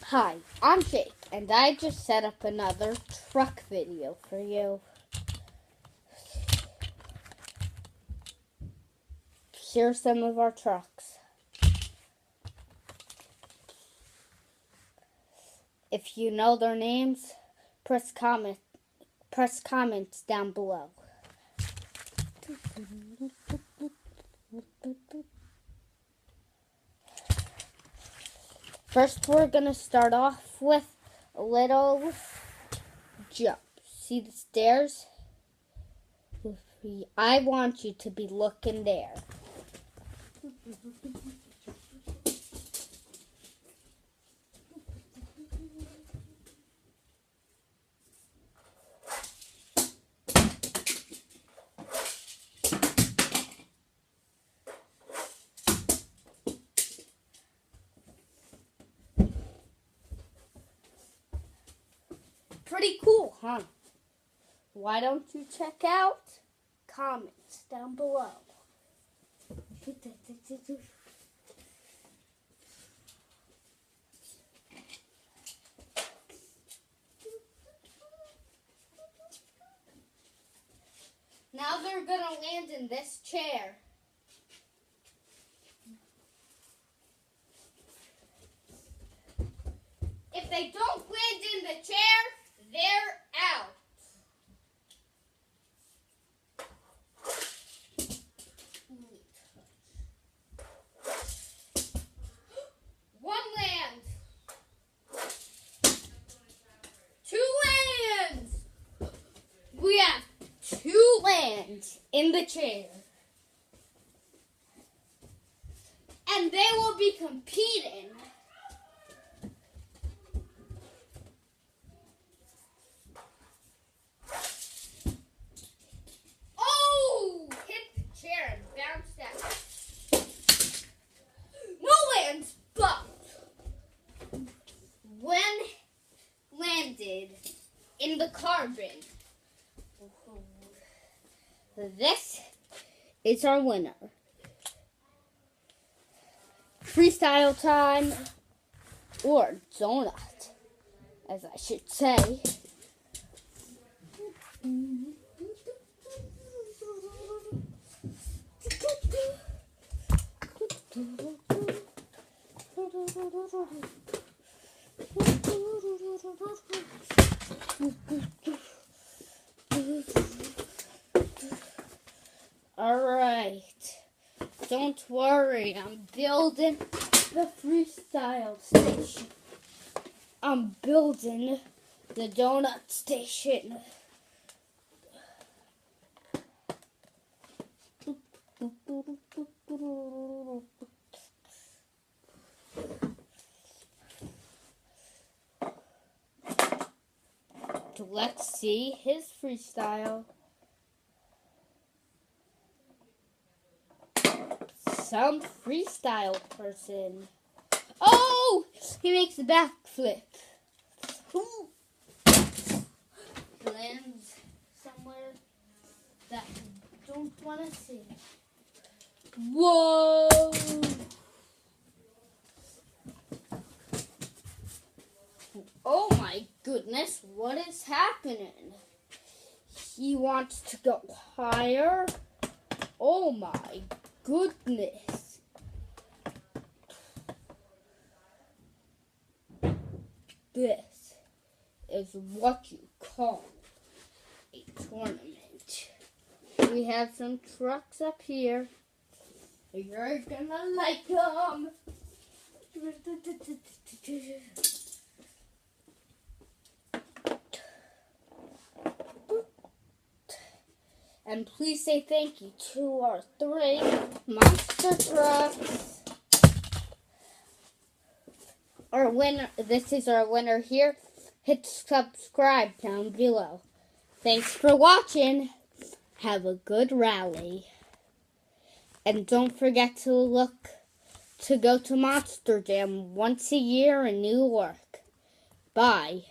Hi, I'm Jake, and I just set up another truck video for you. Here's some of our trucks. If you know their names, press comments down below. First, we're going to start off with a little jump. See the stairs? I want you to be looking there. Pretty cool, huh? Why don't you check out comments down below? Now they're gonna land in this chair. If they don't land in the chair, they're out. One land. Two lands. We have two lands in the chair. And they will be competing. Oh! Hit the chair and bounced out. No lands, but when landed in the carbon. This is our winner. Freestyle time, or donut, as I should say. Alright, don't worry, I'm building the freestyle station. I'm building the donut station. Let's see his freestyle. Some freestyle person. Oh! He makes a backflip. Ooh. Lands somewhere that you don't want to see. Whoa! Oh my goodness, what is happening? He wants to go higher? Oh my goodness. This is what you call a tournament. We have some trucks up here. You're gonna like them. And please say thank you to our 3 monster trucks. Our winner, this is our winner here. Hit subscribe down below. Thanks for watching. Have a good rally. And don't forget to go to Monster Jam once a year in New York. Bye.